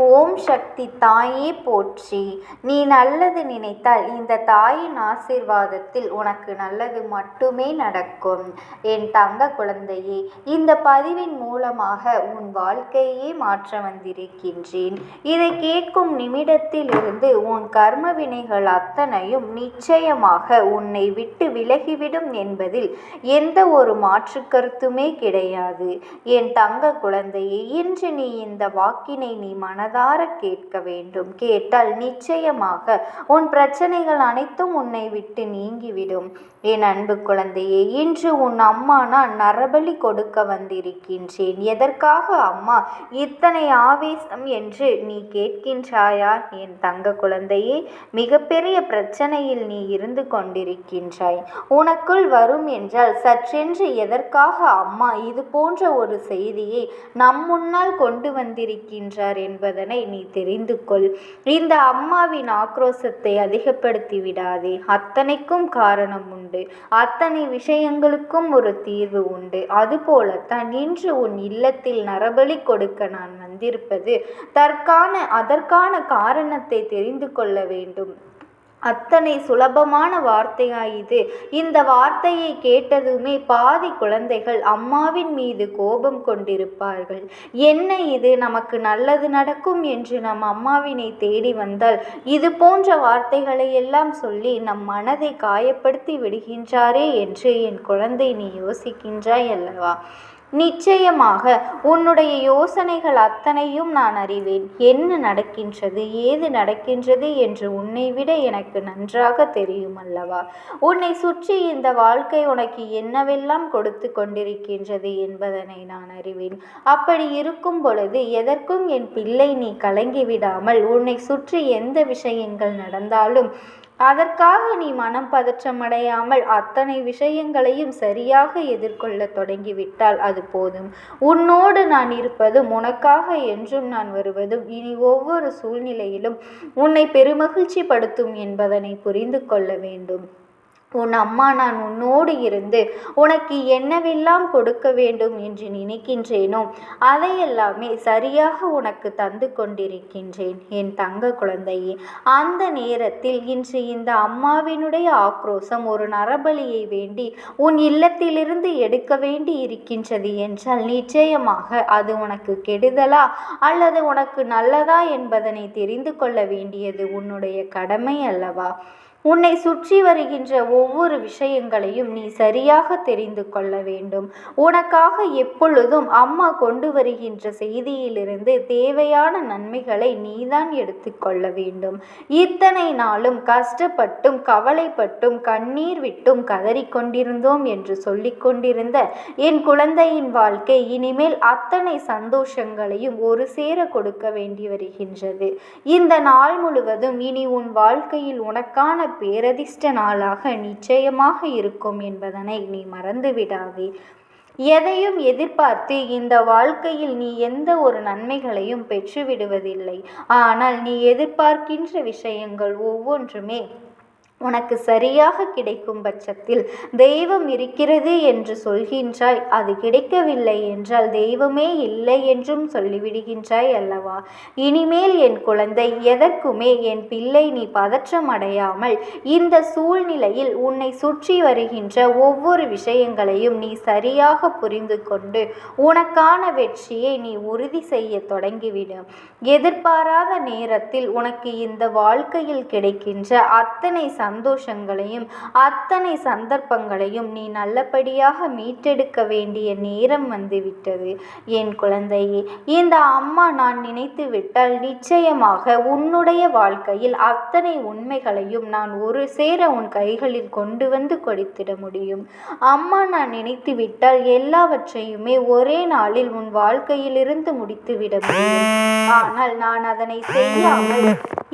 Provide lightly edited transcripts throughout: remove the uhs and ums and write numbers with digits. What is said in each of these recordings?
ஓம் சக்தி தாயே போற்றி. நீ நல்லது நினைத்தால் இந்த தாயின் ஆசீர்வாதத்தில் உனக்கு நல்லது மட்டுமே நடக்கும். என் தங்க குழந்தையே, இந்த பதிவின் மூலமாக உன் வாழ்க்கையே மாற்ற வந்திருக்கின்றேன். இதை கேட்கும் நிமிடத்தில் இருந்து உன் கர்ம வினைகள் அத்தனையும் நிச்சயமாக உன்னை விட்டு விலகிவிடும் என்பதில் எந்த ஒரு மாற்று கருத்துமே கிடையாது. என் தங்க குழந்தையே, இன்று நீ இந்த வாக்கினை நீ மனதார கேட்க வேண்டும். கேட்டால் நிச்சயமாக உன் பிரச்சனைகள் அனைத்தும் உன்னை விட்டு நீங்கிவிடும். என் அன்பு குழந்தையே, இன்று உன் அம்மா நான் நரபலி கொடுக்க வந்திருக்கின்றேன். எதற்காக அம்மா இத்தனை ஆவேசம் என்று நீ கேட்கின்றாயா? என் தங்க குழந்தையே, மிகப்பெரிய பிரச்சனையில் நீ இருந்து கொண்டிருக்கின்றாய். உனக்குள் வரும் என்றால் சற்றென்று எதற்காக அம்மா இது போன்ற ஒரு செய்தியை நம் முன்னால் கொண்டு வந்திருக்கின்றார் என்பதனை நீ தெரிந்து கொள். இந்த அம்மாவின் ஆக்ரோசத்தை அதிகப்படுத்தி விடாதே. அத்தனைக்கும் காரணம் உண்டு. அத்தனை விஷயங்களுக்கும் ஒரு தீர்வு உண்டு. அதுபோலத்தான் இன்று உன் இல்லத்தில் நரபலி கொடுக்க நான் வந்திருப்பது அதற்கான காரணத்தை தெரிந்து கொள்ள வேண்டும். அத்தனை சுலபமான வார்த்தையா இது? இந்த வார்த்தையை கேட்டதுமே பாதி குழந்தைகள் அம்மாவின் மீது கோபம் கொண்டிருப்பார்கள். என்ன இது, நமக்கு நல்லது நடக்கும் என்று நம் அம்மாவினை தேடி வந்தால் இது போன்ற வார்த்தைகளை எல்லாம் சொல்லி நம் மனதை காயப்படுத்தி விடுகின்றாரே என்று என் குழந்தை நீ யோசிக்கின்றாய் அல்லவா? நிச்சயமாக உன்னுடைய யோசனைகள் அத்தனையும் நான் அறிவேன். என்ன நடக்கின்றது, ஏது நடக்கின்றது என்று உன்னை விட எனக்கு நன்றாக தெரியும் அல்லவா? உன்னை சுற்றி இந்த வாழ்க்கை உனக்கு என்னவெல்லாம் கொடுத்து கொண்டிருக்கின்றது என்பதனை நான் அறிவேன். அப்படி இருக்கும் பொழுது எதற்கும் என் பிள்ளை நீ கலங்கிவிடாமல் உன்னை சுற்றி எந்த விஷயங்கள் நடந்தாலும் அதற்காக நீ மனம் பதற்றமடையாமல் அத்தனை விஷயங்களையும் சரியாக எதிர்கொள்ள தொடங்கிவிட்டால் அது போதும். உன்னோடு நான் இருப்பதும் உனக்காக என்றும் நான் வருவதும் இனி ஒவ்வொரு சூழ்நிலையிலும் உன்னை பெருமகிழ்ச்சி படுத்தும் என்பதனை புரிந்து கொள்ள வேண்டும். உன் அம்மா நான் உன்னோடு இருந்து உனக்கு என்னவெல்லாம் கொடுக்க வேண்டும் என்று நினைக்கின்றேனோ அதையெல்லாமே சரியாக உனக்கு தந்து கொண்டிருக்கின்றேன் என் தங்க குழந்தையே. அந்த நேரத்தில் இன்று இந்த அம்மாவினுடைய ஆக்ரோசம் ஒரு நரபலியை வேண்டி உன் இல்லத்திலிருந்து எடுக்க வேண்டி இருக்கின்றது என்றால் நிச்சயமாக அது உனக்கு கெடுதலா அல்லது உனக்கு நல்லதா என்பதனை தெரிந்து கொள்ள வேண்டியது உன்னுடைய கடமை அல்லவா? உன்னை சுற்றி வருகின்ற ஒவ்வொரு விஷயங்களையும் நீ சரியாக தெரிந்து கொள்ள வேண்டும். உனக்காக எப்பொழுதும் அம்மா கொண்டு வருகின்ற செய்தியிலிருந்து தேவையான நன்மைகளை நீதான் எடுத்துக்கொள்ள வேண்டும். இத்தனை நாளும் கஷ்டப்பட்டும் கவலைப்பட்டும் கண்ணீர் விட்டும் கதறிக்கொண்டிருந்தோம் என்று சொல்லிக் கொண்டிருந்த என் குழந்தையின் வாழ்க்கை இனிமேல் அத்தனை சந்தோஷங்களையும் ஒரு சேர கொடுக்க வேண்டி வருகின்றது. இந்த நாள் முழுவதும் இனி உன் வாழ்க்கையில் உனக்கான பேரதிர்ஷ்ட நாளாக நிச்சயமாக இருக்கும் என்பதனை நீ மறந்துவிடாதே. எதையும் எதிர்பார்த்து இந்த வாழ்க்கையில் நீ எந்த ஒரு நன்மைகளையும் பெற்றுவிடுவதில்லை. ஆனால் நீ எதிர்பார்க்கின்ற விஷயங்கள் ஒவ்வொன்றுமே உனக்கு சரியாக கிடைக்கும் பட்சத்தில் தெய்வம் இருக்கிறது என்று சொல்கின்றாய். அது கிடைக்கவில்லை என்றால் தெய்வமே இல்லை என்றும் சொல்லிவிடுகின்றாய் அல்லவா? இனிமேல் என் குழந்தை எதற்குமே என் பிள்ளை நீ பதற்றம் அடையாமல் இந்த சூழ்நிலையில் உன்னை சுற்றி வருகின்ற ஒவ்வொரு விஷயங்களையும் நீ சரியாக புரிந்து கொண்டு உனக்கான வெற்றியை நீ உறுதி செய்ய தொடங்கிவிடும். எதிர்பாராத நேரத்தில் உனக்கு இந்த வாழ்க்கையில் கிடைக்கின்ற அத்தனை சந்தோஷங்களையும் அத்தனை சந்தர்ப்பங்களையும் நீ நல்லபடியாக மீட்டெடுக்க வேண்டிய நேரம் வந்துவிட்டது என் குழந்தையே. இந்த அம்மா நான் நினைத்து விட்டால் நிச்சயமாக உன்னுடைய வாழ்க்கையில் அத்தனை உண்மைகளையும் நான் ஒரு சேர உன் கைகளில் கொண்டு வந்து கொடுத்திட முடியும். அம்மா நான் நினைத்து விட்டால் எல்லாவற்றையுமே ஒரே நாளில் உன் வாழ்க்கையிலிருந்து முடித்துவிட முடியும். ஆனால் நான் அதனை செய்யாமல்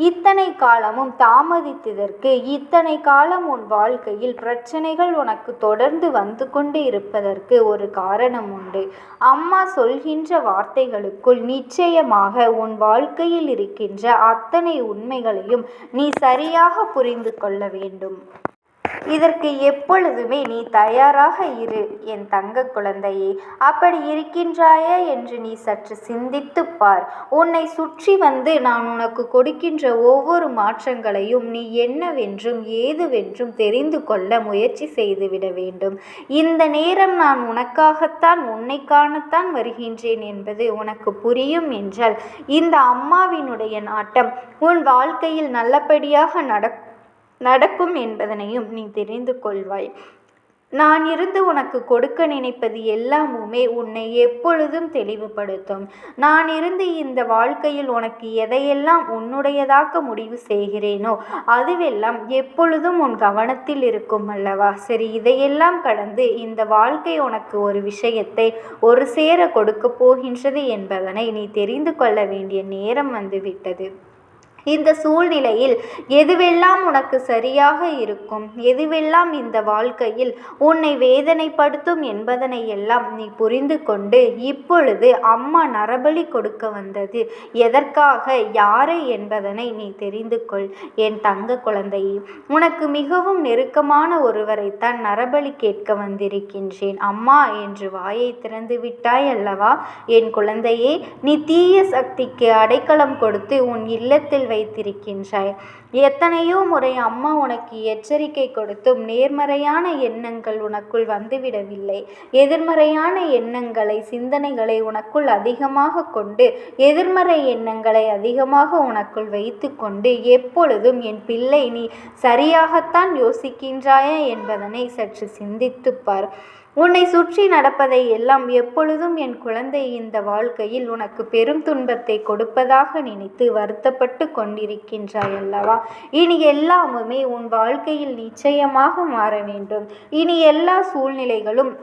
இத்தனை காலமும் தாமதித்ததற்கு இத்தனை காலம் உன் வாழ்க்கையில் பிரச்சனைகள் உனக்கு தொடர்ந்து வந்து கொண்டு இருப்பதற்கு ஒரு காரணம் உண்டு. அம்மா சொல்கின்ற வார்த்தைகளுக்குள் நிச்சயமாக உன் வாழ்க்கையில் இருக்கின்ற அத்தனை உண்மைகளையும் நீ சரியாக புரிந்து கொள்ள வேண்டும். இதற்கு எப்பொழுதுமே நீ தயாராக இரு என் தங்க குழந்தையே. அப்படி இருக்கின்றாயா என்று நீ சற்று சிந்தித்துப் பார். உன்னை சுற்றி வந்து நான் உனக்கு கொடுக்கின்ற ஒவ்வொரு மாற்றங்களையும் நீ என்னவென்றும் ஏதுவென்றும் தெரிந்து கொள்ள முயற்சி செய்துவிட வேண்டும். இந்த நேரம் நான் உனக்காகத்தான், உன்னை காணத்தான் வருகின்றேன் என்பது உனக்கு புரியும் என்றால் இந்த அம்மாவினுடைய நாட்டம் உன் வாழ்க்கையில் நல்லபடியாக நடக்கும் என்பதனையும் நீ தெரிந்து கொள்வாய். நான் இருந்து உனக்கு கொடுக்க நினைப்பது எல்லாமுமே உன்னை எப்பொழுதும் தெளிவுபடுத்தும். நான் இருந்து இந்த வாழ்க்கையில் உனக்கு எதையெல்லாம் உன்னுடையதாக்க முடிவு செய்கிறேனோ அதுவெல்லாம் எப்பொழுதும் உன் கவனத்தில் இருக்கும் அல்லவா? சரி, இதையெல்லாம் கடந்து இந்த வாழ்க்கை உனக்கு ஒரு விஷயத்தை ஒரு சேர கொடுக்க போகின்றது என்பதனை நீ தெரிந்து கொள்ள வேண்டிய நேரம் வந்துவிட்டது. இந்த சூழ்நிலையில் எதுவெல்லாம் உனக்கு சரியாக இருக்கும், எதுவெல்லாம் இந்த வாழ்க்கையில் உன்னை வேதனைப்படுத்தும் என்பதனை எல்லாம் நீ புரிந்து கொண்டு இப்பொழுது அம்மா நரபலி கொடுக்க வந்தது எதற்காக, யாரை என்பதனை நீ தெரிந்து கொள் என் தங்க குழந்தையே. உனக்கு மிகவும் நெருக்கமான ஒருவரைத்தான் நரபலி கேட்க வந்திருக்கின்றேன் அம்மா என்று வாயை திறந்து விட்டாய் அல்லவா என் குழந்தையே. நீ தீய சக்திக்கு அடைக்கலம் கொடுத்து உன் இல்லத்தில் வைத்திருக்கின்றாய். எத்தனையோ முறை அம்மா உனக்கு எச்சரிக்கை கொடுத்தும் நேர்மறையான எண்ணங்கள் உனக்குள் வந்துவிடவில்லை. எதிர்மறையான எண்ணங்களை, சிந்தனைகளை உனக்குள் அதிகமாக கொண்டு, எதிர்மறை எண்ணங்களை அதிகமாக உனக்குள் வைத்து கொண்டு எப்பொழுதும் என் பிள்ளை நீ சரியாகத்தான் யோசிக்கின்றாயா என்பதனை சற்று சிந்தித்துப்பார். உன்னை சுற்றி நடப்பதை எல்லாம் எப்பொழுதும் என் குழந்தை இந்த வாழ்க்கையில் உனக்கு பெரும் துன்பத்தை கொடுப்பதாக நினைத்து வருத்தப்பட்டு கொண்டிருக்கின்றாய் அல்லவா? இனி எல்லாமுமே உன் வாழ்க்கையில் நிச்சயமாக மாற வேண்டும். இனி எல்லா சூழ்நிலைகளும்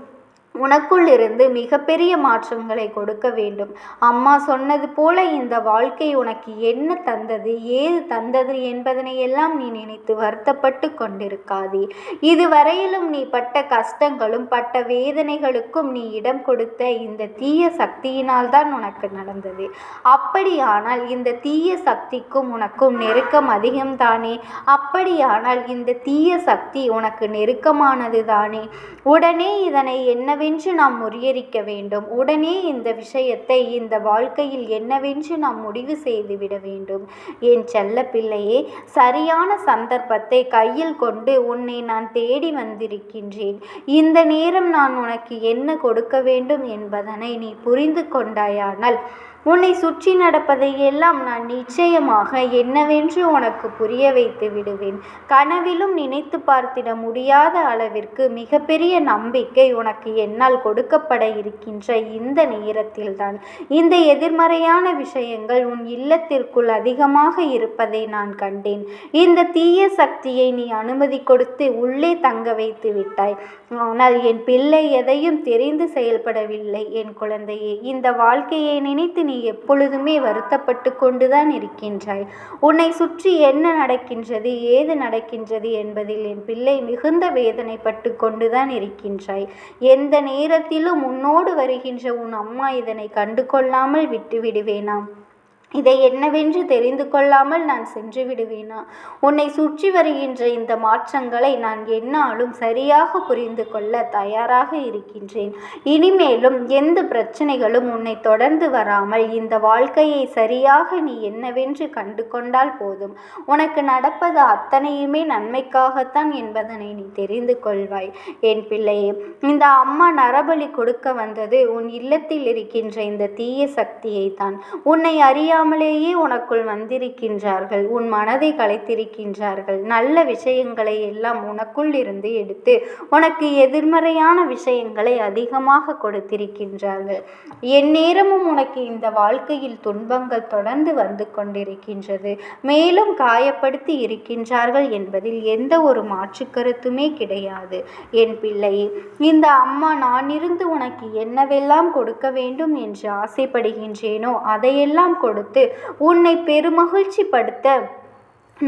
உனக்குள் இருந்து மிகப்பெரிய மாற்றங்களை கொடுக்க வேண்டும். அம்மா சொன்னது போல இந்த வாழ்க்கை உனக்கு என்ன தந்தது, ஏது தந்தது என்பதனை எல்லாம் நீ நினைத்து வருத்தப்பட்டு கொண்டிருக்காதே. இதுவரையிலும் நீ பட்ட கஷ்டங்களும் பட்ட வேதனைகளுக்கும் நீ இடம் கொடுத்த இந்த தீய சக்தியினால் தான் உனக்கு நடந்தது. அப்படியானால் இந்த தீய சக்திக்கும் உனக்கும் நெருக்கம் அதிகம்தானே? அப்படியானால் இந்த தீய சக்தி உனக்கு நெருக்கமானது தானே? உடனே இதனை என்னவென்று நாம் முறியடிக்க வேண்டும். உடனே இந்த விஷயத்தை இந்த வாழ்க்கையில் என்னவென்று நாம் முடிவு செய்துவிட வேண்டும். என் செல்ல பிள்ளையே, சரியான சந்தர்ப்பத்தை கையில் கொண்டு உன்னை நான் தேடி வந்திருக்கின்றேன். இந்த நேரம் நான் உனக்கு என்ன கொடுக்க வேண்டும் என்பதனை நீ புரிந்து கொண்டாயானால் உன்னை சுற்றி நடப்பதை எல்லாம் நான் நிச்சயமாக என்னவென்று உனக்கு புரிய வைத்து விடுவேன். கனவிலும் நினைத்து பார்த்திட முடியாத அளவிற்கு மிகப்பெரிய நம்பிக்கை உனக்கு என்னால் கொடுக்கப்பட இருக்கின்ற இந்த நேரத்தில்தான் இந்த எதிர்மறையான விஷயங்கள் உன் இல்லத்திற்குள் அதிகமாக இருப்பதை நான் கண்டேன். இந்த தீய சக்தியை நீ அனுமதி கொடுத்து உள்ளே தங்க வைத்து விட்டாய். ஆனால் என் பிள்ளை எதையும் தெரிந்து செயல்படவில்லை என் குழந்தையே. இந்த வாழ்க்கையை நினைத்து நீ எப்பொழுதுமே வருத்தப்பட்டு கொண்டுதான் இருக்கின்றாய். உன்னை சுற்றி என்ன நடக்கின்றது, ஏது நடக்கின்றது என்பதில் என் பிள்ளை மிகுந்த வேதனைப்பட்டு கொண்டுதான் இருக்கின்றாய். எந்த நேரத்திலும் உன்னோடு வருகின்ற உன் அம்மா இதனை கண்டு கொள்ளாமல் விட்டு விடுவேனா? இதை என்னவென்று தெரிந்து கொள்ளாமல் நான் சென்று விடுவேனா? உன்னை சுற்றி வருகின்ற இந்த மாற்றங்களை நான் என்னாலும் சரியாக புரிந்து கொள்ள தயாராக இருக்கின்றேன். இனிமேலும் எந்த பிரச்சனைகளும் உன்னை தொடர்ந்து வராமல் இந்த வாழ்க்கையை சரியாக நீ என்னவென்று கண்டு கொண்டால் போதும். உனக்கு நடப்பது அத்தனையுமே நன்மைக்காகத்தான் என்பதனை நீ தெரிந்து கொள்வாய் என் பிள்ளையே. இந்த அம்மா நரபலி கொடுக்க வந்தது உன் இல்லத்தில் இருக்கின்ற இந்த தீய சக்தியை தான். உன்னை அறியாமலேயே உனக்குள் வந்திருக்கின்றார்கள். உன் மனதை கலைத்திருக்கின்றார்கள். நல்ல விஷயங்களை எல்லாம் உனக்குள் இருந்து எடுத்து உனக்கு எதிர்மறையான விஷயங்களை அதிகமாக கொடுத்திருக்கின்றார்கள். எந்நேரமும் உனக்கு இந்த வாழ்க்கையில் துன்பங்கள் தொடர்ந்து வந்து கொண்டிருக்கின்றது. மேலும் காயப்படுத்தி இருக்கின்றார்கள் என்பதில் எந்த ஒரு மாற்று கருத்துமே கிடையாது என் பிள்ளையே. இந்த அம்மா நான் இருந்து உனக்கு என்னவெல்லாம் கொடுக்க வேண்டும் என்று ஆசைப்படுகின்றேனோ அதையெல்லாம் கொடுத்து உன்னை பெருமகிழ்ச்சி படுத்த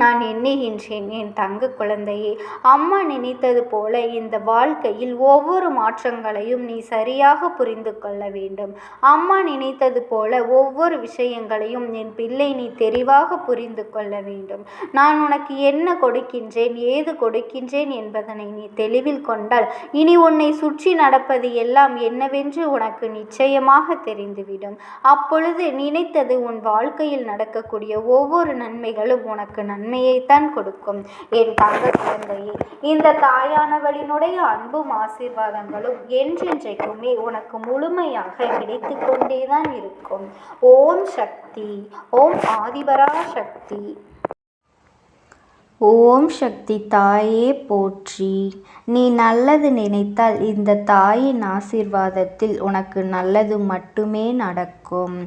நான் எண்ணுகின்றேன் என் தங்க குழந்தையே. அம்மா நினைத்தது போல இந்த வாழ்க்கையில் ஒவ்வொரு மாற்றங்களையும் நீ சரியாக புரிந்து கொள்ள வேண்டும். அம்மா நினைத்தது போல ஒவ்வொரு விஷயங்களையும் என் பிள்ளை நீ தெளிவாக புரிந்து கொள்ள வேண்டும். நான் உனக்கு என்ன கொடுக்கின்றேன், ஏது கொடுக்கின்றேன் என்பதனை நீ தெளிவில் கொண்டால் இனி உன்னை சுற்றி நடப்பது எல்லாம் என்னவென்று உனக்கு நிச்சயமாக தெரிந்துவிடும். அப்பொழுது நினைத்தது உன் வாழ்க்கையில் நடக்கக்கூடிய ஒவ்வொரு நன்மைகளும் உனக்கு நன்மையைத்தான் கொடுக்கும். என் தங்க குழந்தையே, இந்த தாயானவளினுடைய அன்பும் ஆசீர்வாதங்களும் என்றென்றைக்குமே உனக்கு முழுமையாக கிடைத்து கொண்டேதான் இருக்கும். ஓம் சக்தி. ஓம் ஆதிபரா சக்தி. ஓம் சக்தி தாயே போற்றி. நீ நல்லது நினைத்தால் இந்த தாயின் ஆசீர்வாதத்தில் உனக்கு நல்லது மட்டுமே நடக்கும்.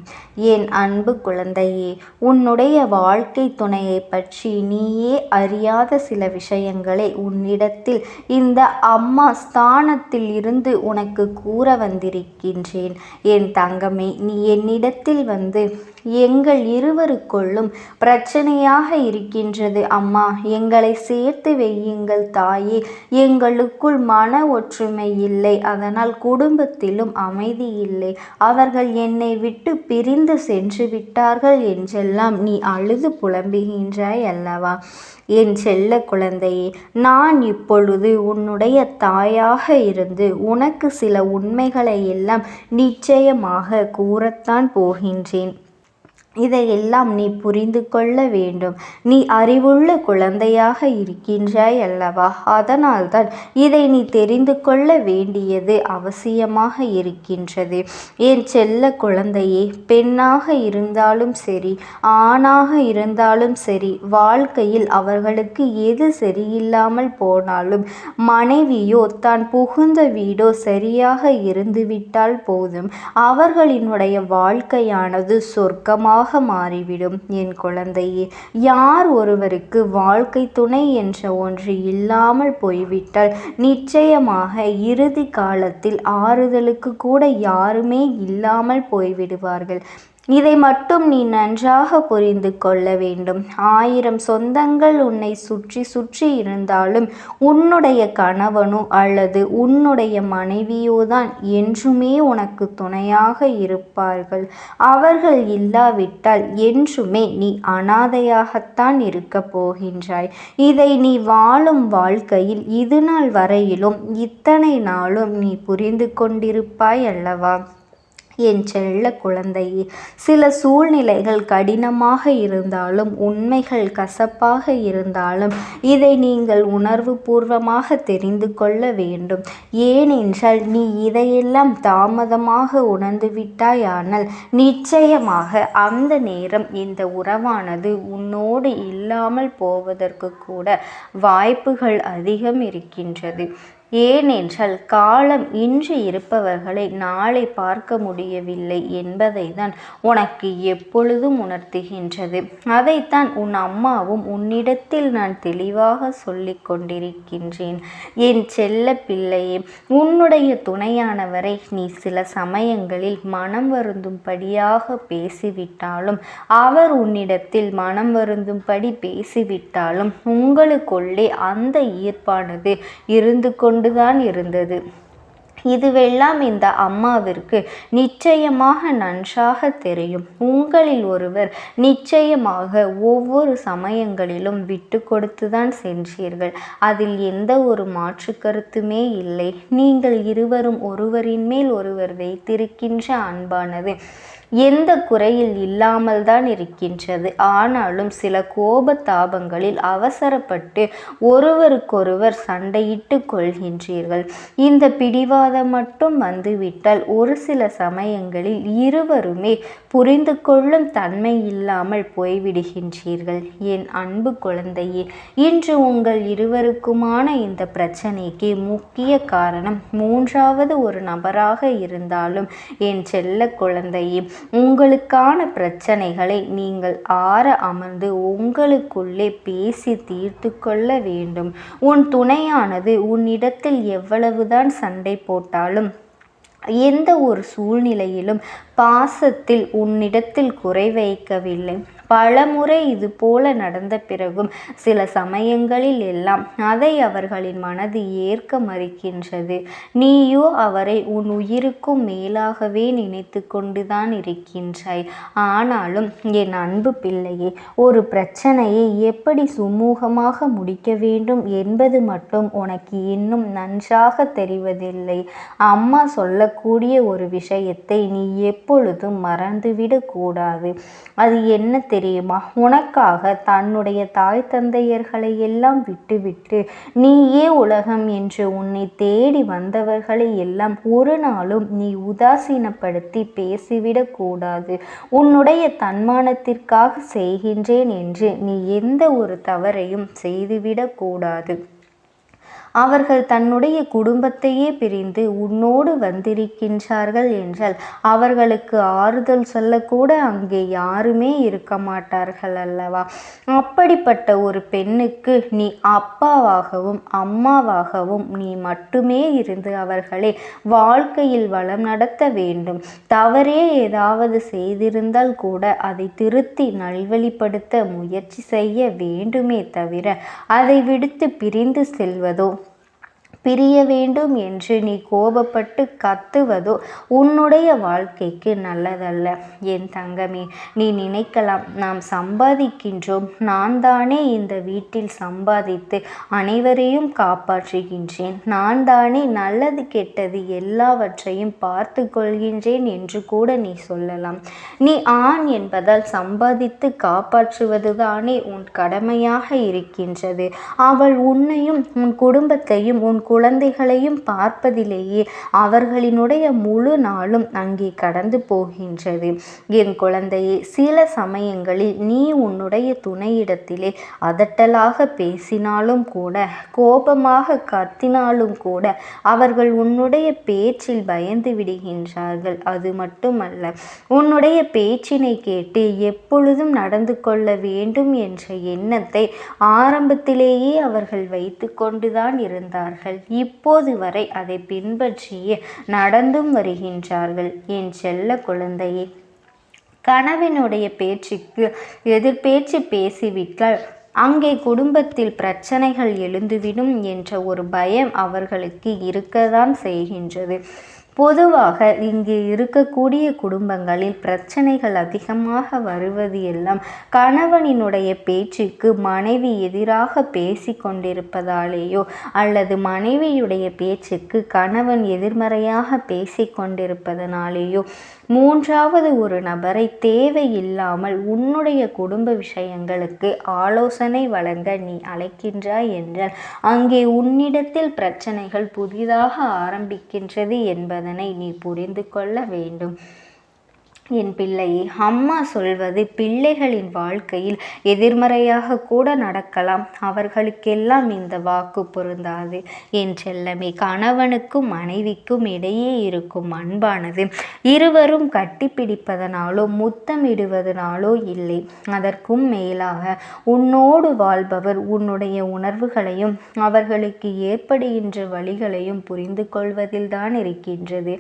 என் அன்பு குழந்தையே, உன்னுடைய வாழ்க்கை துணையை பற்றி நீயே அறியாத சில விஷயங்களை உன்னிடத்தில் இந்த அம்மா ஸ்தானத்தில் இருந்து உனக்கு கூற வந்திருக்கின்றேன். என் தங்கமே, நீ என்னிடத்தில் வந்து எங்கள் இருவருக்குள்ளும் பிரச்சனையாக இருக்கின்றது அம்மா, எங்களை சேர்த்து வையுங்கள் தாயே, எங்களுக்குள் மன ஒற்றுமை இல்லை, அதனால் குடும்பத்திலும் அமைதி இல்லை, அவர்கள் என்னை விட்டு பிரிந்து சென்று விட்டார்கள் என்றெல்லாம் நீ அழுது புலம்புகின்றாய் அல்லவா? என் செல்ல குழந்தையே, நான் இப்பொழுது உன்னுடைய தாயாக இருந்து உனக்கு சில உண்மைகளை எல்லாம் நிச்சயமாக கூறத்தான் போகின்றேன். இதையெல்லாம் நீ புரிந்து கொள்ள வேண்டும். நீ அறிவுள்ள குழந்தையாக இருக்கின்றாய் அல்லவா? அதனால்தான் இதை நீ தெரிந்து கொள்ள வேண்டியது அவசியமாக இருக்கின்றது. என் செல்ல குழந்தையே, பெண்ணாக இருந்தாலும் சரி, ஆணாக இருந்தாலும் சரி, வாழ்க்கையில் அவர்களுக்கு எது சரியில்லாமல் போனாலும் மனைவியோ தான் புகுந்த வீடோ சரியாக இருந்துவிட்டால் போதும், அவர்களினுடைய வாழ்க்கையானது சொர்க்கமாக மாறிவிடும். என் குழந்தையே, யார் ஒருவருக்கு வாழ்க்கை துணை என்ற ஒன்று இல்லாமல் போய்விட்டால் நிச்சயமாக இறுதி காலத்தில் ஆறுதலுக்கு கூட யாருமே இல்லாமல் போய்விடுவார்கள். இதை மட்டும் நீ நன்றாக புரிந்து கொள்ள வேண்டும். 1000 சொந்தங்கள் உன்னை சுற்றி சுற்றி இருந்தாலும் உன்னுடைய கணவனோ அல்லது உன்னுடைய மனைவியோதான் என்றுமே உனக்கு துணையாக இருப்பார்கள். அவர்கள் இல்லாவிட்டால் என்றுமே நீ அனாதையாகத்தான் இருக்க போகின்றாய். இதை நீ வாழும் வாழ்க்கையில் இது நாள் வரையிலும் இத்தனை நாளும் நீ புரிந்து கொண்டிருப்பாய் அல்லவா? என் செல்ல குழந்தையே, சில சூழ்நிலைகள் கடினமாக இருந்தாலும் உண்மைகள் கசப்பாக இருந்தாலும் இதை நீங்கள் உணர்வு பூர்வமாக தெரிந்து கொள்ள வேண்டும். ஏனென்றால் நீ இதையெல்லாம் தாமதமாக உணர்ந்துவிட்டாயானால் நிச்சயமாக அந்த நேரம் இந்த உறவானது உன்னோடு இல்லாமல் போவதற்கு கூட வாய்ப்புகள் அதிகம் இருக்கின்றது. ஏனென்றால் காலம் இன்று இருப்பவர்களை நாளை பார்க்க முடியவில்லை என்பதை தான் உனக்கு எப்பொழுதும் உணர்த்துகின்றது. அதைத்தான் உன் அம்மாவும் உன்னிடத்தில் நான் தெளிவாக சொல்லிக் கொண்டிருக்கின்றேன். என் செல்ல பிள்ளையே, உன்னுடைய துணையானவரை நீ சில சமயங்களில் மனம் வருந்தும்படியாக பேசிவிட்டாலும், அவர் உன்னிடத்தில் மனம் வருந்தும்படி பேசிவிட்டாலும் உங்களுக்குள்ளே அந்த ஈர்ப்பானது இருந்து கொண்டுதான் இருந்தது. இதுவெல்லாம் இந்த அம்மாவிற்கு நிச்சயமாக நன்றாக தெரியும். உங்களில் ஒருவர் நிச்சயமாக ஒவ்வொரு சமயங்களிலும் விட்டு கொடுத்துதான் சென்றீர்கள். அதில் எந்த ஒரு மாற்று கருத்துமே இல்லை. நீங்கள் இருவரும் ஒருவரின் மேல் ஒருவர் வைத்திருக்கின்ற அன்பானது எந்த குறையில் இல்லாமல் தான் இருக்கின்றது. ஆனாலும் சில கோபதாபங்களில் அவசரப்பட்டு ஒருவருக்கொருவர் சண்டையிட்டு கொள்கின்றீர்கள். இந்த பிடிவாதம் மட்டும் வந்துவிட்டால் ஒரு சில சமயங்களில் இருவருமே புரிந்து கொள்ளும் தன்மை இல்லாமல் போய்விடுகின்றீர்கள். என் அன்பு குழந்தையே, இன்று உங்கள் இருவருக்குமான இந்த பிரச்சனைக்கு முக்கிய காரணம் மூன்றாவது ஒரு நபராக இருந்தாலும் என் செல்ல குழந்தையே, உங்களுக்கான பிரச்சனைகளை நீங்கள் ஆற அமர்ந்து உங்களுக்குள்ளே பேசி தீர்த்து கொள்ள வேண்டும். உன் துணையானது உன்னிடத்தில் எவ்வளவுதான் சண்டை போட்டாலும், எந்த ஒரு சூழ்நிலையிலும் பாசத்தில் உன்னிடத்தில் குறை வைக்கவில்லை. பலமுறை இது போல நடந்த பிறகும் சில சமயங்களில் எல்லாம் அதை அவர்களின் மனது ஏற்க மறுக்கின்றது. நீயோ அவரை உன் உயிருக்கும் மேலாகவே நினைத்து கொண்டுதான் இருக்கின்றாய். ஆனாலும் என் அன்பு பிள்ளையே, ஒரு பிரச்சனையை எப்படி சுமூகமாக முடிக்க வேண்டும் என்பது மட்டும் உனக்கு இன்னும் நன்றாக தெரிவதில்லை. அம்மா சொல்லக்கூடிய ஒரு விஷயத்தை நீ எப்பொழுதும் மறந்துவிடக் கூடாது. அது என்ன தெரியுமா? உனக்காக தன்னுடைய தாய் தந்தையர்களை எல்லாம் விட்டுவிட்டு நீயே உலகம் என்று உன்னை தேடி வந்தவர்களை எல்லாம் ஒரு நாளும் நீ உதாசீனப்படுத்தி பேசிவிடக் கூடாது. உன்னுடைய தன்மானத்திற்காக செய்கின்றேன் என்று நீ எந்த ஒரு தவறையும் செய்துவிடக் கூடாது. அவர்கள் தன்னுடைய குடும்பத்தையே பிரிந்து உன்னோடு வந்திருக்கின்றார்கள் என்றால் அவர்களுக்கு ஆறுதல் சொல்லக்கூட அங்கே யாருமே இருக்க மாட்டார்கள் அல்லவா? அப்படிப்பட்ட ஒரு பெண்ணுக்கு நீ அப்பாவாகவும் அம்மாவாகவும் நீ மட்டுமே இருந்து அவர்களை வாழ்க்கையில் வளம் நடத்த வேண்டும். தவறே ஏதாவது செய்திருந்தால் கூட அதை திருத்தி நல்வழிப்படுத்த முயற்சி செய்ய வேண்டுமே தவிர அதை விடுத்து பிரிந்து செல்வதோ பிரிய வேண்டும் என்று நீ கோபப்பட்டு கத்துவதோ உன்னுடைய வாழ்க்கைக்கு நல்லதல்ல. என் தங்கமே, நீ நினைக்கலாம், நாம் சம்பாதிக்கின்றோம், நான் தானே இந்த வீட்டில் சம்பாதித்து அனைவரையும் காப்பாற்றுகின்றேன், நான் தானே நல்லது கெட்டது எல்லாவற்றையும் பார்த்து கொள்கின்றேன் என்று கூட நீ சொல்லலாம். நீ ஆண் என்பதால் சம்பாதித்து காப்பாற்றுவது தானே உன் கடமையாக இருக்கின்றது. அவள் உன்னையும் உன் குடும்பத்தையும் உன் குழந்தைகளையும் பார்ப்பதிலேயே அவர்களினுடைய முழு நாளும் அங்கே கடந்து போகின்றது. என் குழந்தையே, சில சமயங்களில் நீ உன்னுடைய துணையிடத்திலே அதட்டலாக பேசினாலும் கூட, கோபமாக கத்தினாலும் கூட அவர்கள் உன்னுடைய பேச்சில் பயந்து விடுகின்றார்கள். அது மட்டுமல்ல, உன்னுடைய பேச்சினை கேட்டு எப்பொழுதும் நடந்து கொள்ள வேண்டும் என்ற எண்ணத்தை ஆரம்பத்திலேயே அவர்கள் வைத்து கொண்டுதான் இருந்தார்கள். இப்போது வரை அதை பின்பற்றியே நடந்தும் வருகின்றார்கள். என் செல்ல குழந்தையே, கணவனுடைய பேச்சுக்கு எதிர்பேச்சு பேசிவிட்டால் அங்கே குடும்பத்தில் பிரச்சனைகள் எழுந்துவிடும் என்ற ஒரு பயம் அவர்களுக்கு இருக்கத்தான் செய்கின்றது. பொதுவாக இங்கே இருக்கக்கூடிய குடும்பங்களில் பிரச்சனைகள் அதிகமாக வருவது எல்லாம் கணவனினுடைய பேச்சுக்கு மனைவி எதிராக பேசி கொண்டிருப்பதாலேயோ அல்லது மனைவியுடைய பேச்சுக்கு கணவன் எதிர்மறையாக பேசி கொண்டிருப்பதனாலேயோ மூன்றாவது ஒரு நபரை தேவையில்லாமல் உன்னுடைய குடும்ப விஷயங்களுக்கு ஆலோசனை வழங்க நீ அழைக்கின்றாய் என்றால் அங்கே உன்னிடத்தில் பிரச்சனைகள் புதிதாக ஆரம்பிக்கின்றது என்பதனை நீ புரிந்து கொள்ள வேண்டும். என் பிள்ளையே, அம்மா சொல்வது பிள்ளைகளின் வாழ்க்கையில் எதிர்மறையாக கூட நடக்கலாம். அவர்களுக்கெல்லாம் இந்த வாக்கு பொருந்தாது. என் செல்லமே, கணவனுக்கும் மனைவிக்கும் இடையே இருக்கும் அன்பானது இருவரும் கட்டிப்பிடிப்பதனாலோ முத்தமிடுவதனாலோ இல்லை. அதற்கும் மேலாக உன்னோடு வாழ்பவர் உன்னுடைய உணர்வுகளையும் அவர்களுக்கு ஏற்படுகின்ற வழிகளையும் புரிந்து கொள்வதில்தான் இருக்கின்றது.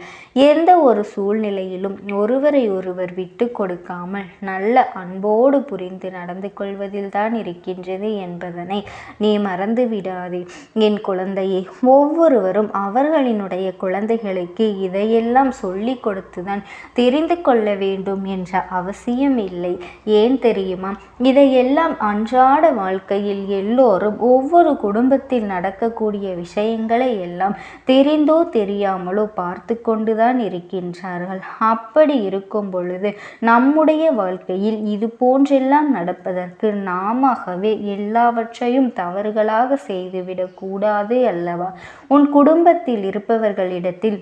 எந்த ஒரு சூழ்நிலையிலும் ஒருவரை ஒருவர் விட்டு கொடுக்காமல் நல்ல அன்போடு புரிந்து நடந்து கொள்வதில் தான் இருக்கின்றது என்பதனை நீ மறந்து விடாதே. என் குழந்தையே, ஒவ்வொருவரும் அவர்களினுடைய குழந்தைகளுக்கு இதையெல்லாம் சொல்லி கொடுத்துதான் தெரிந்து கொள்ள வேண்டும் என்ற அவசியம் இல்லை. ஏன் தெரியுமா? இதையெல்லாம் அன்றாட வாழ்க்கையில் எல்லோரும் ஒவ்வொரு குடும்பத்தில் நடக்கக்கூடிய விஷயங்களை எல்லாம் தெரிந்தோ தெரியாமலோ பார்த்து கொண்டுதான் இருக்கின்றார்கள். அப்படி இருக்கும் பொழுது நம்முடைய வாழ்க்கையில் இது போன்றெல்லாம் நடப்பதற்கு நாமவே எல்லாவற்றையும் தவறுகளாக செய்துவிடக் கூடாது அல்லவா? உன் குடும்பத்தில் இருப்பவர்களிடத்தில்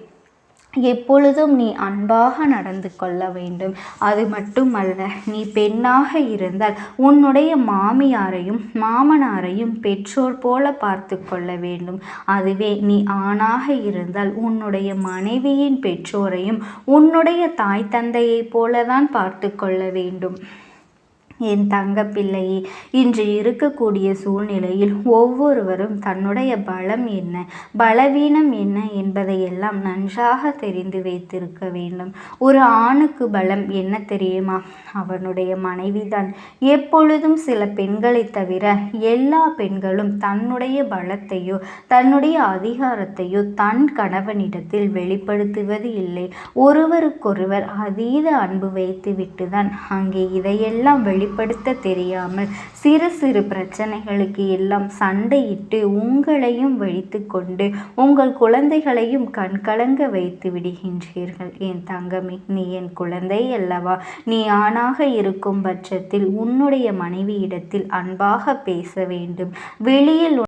எப்பொழுதும் நீ அன்பாக நடந்து கொள்ள வேண்டும். அது மட்டுமல்ல, நீ பெண்ணாக இருந்தால் உன்னுடைய மாமியாரையும் மாமனாரையும் பெற்றோர் போல பார்த்து கொள்ள வேண்டும். அதுவே நீ ஆணாக இருந்தால் உன்னுடைய மனைவியின் பெற்றோரையும் உன்னுடைய தாய் தந்தையை போலதான் பார்த்து கொள்ள வேண்டும். என் தங்கப்பிள்ளையே, இன்று இருக்கக்கூடிய சூழ்நிலையில் ஒவ்வொருவரும் தன்னுடைய பலம் என்ன, பலவீனம் என்ன என்பதையெல்லாம் நன்றாக தெரிந்து வைத்திருக்க வேண்டும். ஒரு ஆணுக்கு பலம் என்ன தெரியுமா? அவனுடைய மனைவிதான். எப்பொழுதும் சில பெண்களை தவிர எல்லா பெண்களும் தன்னுடைய பலத்தையோ தன்னுடைய அதிகாரத்தையோ தன் கணவனிடத்தில் வெளிப்படுத்துவது இல்லை. ஒருவருக்கொருவர் அதீத அன்பு வைத்துவிட்டுதான் அங்கே இதையெல்லாம் வெளிப்படுத்த தெரியாமல் சிறு சிறு பிரச்சனைகளுக்கு எல்லாம் சண்டையிட்டு உங்களையும் வைத்து கொண்டு உங்கள் குழந்தைகளையும் கண்கலங்க வைத்து விடுகின்றீர்கள். என் தங்கமே, நீ என் குழந்தை அல்லவா? நீ ஆணாக இருக்கும் பட்சத்தில் உன்னுடைய மனைவியிடத்தில் அன்பாக பேச வேண்டும். வெளியில்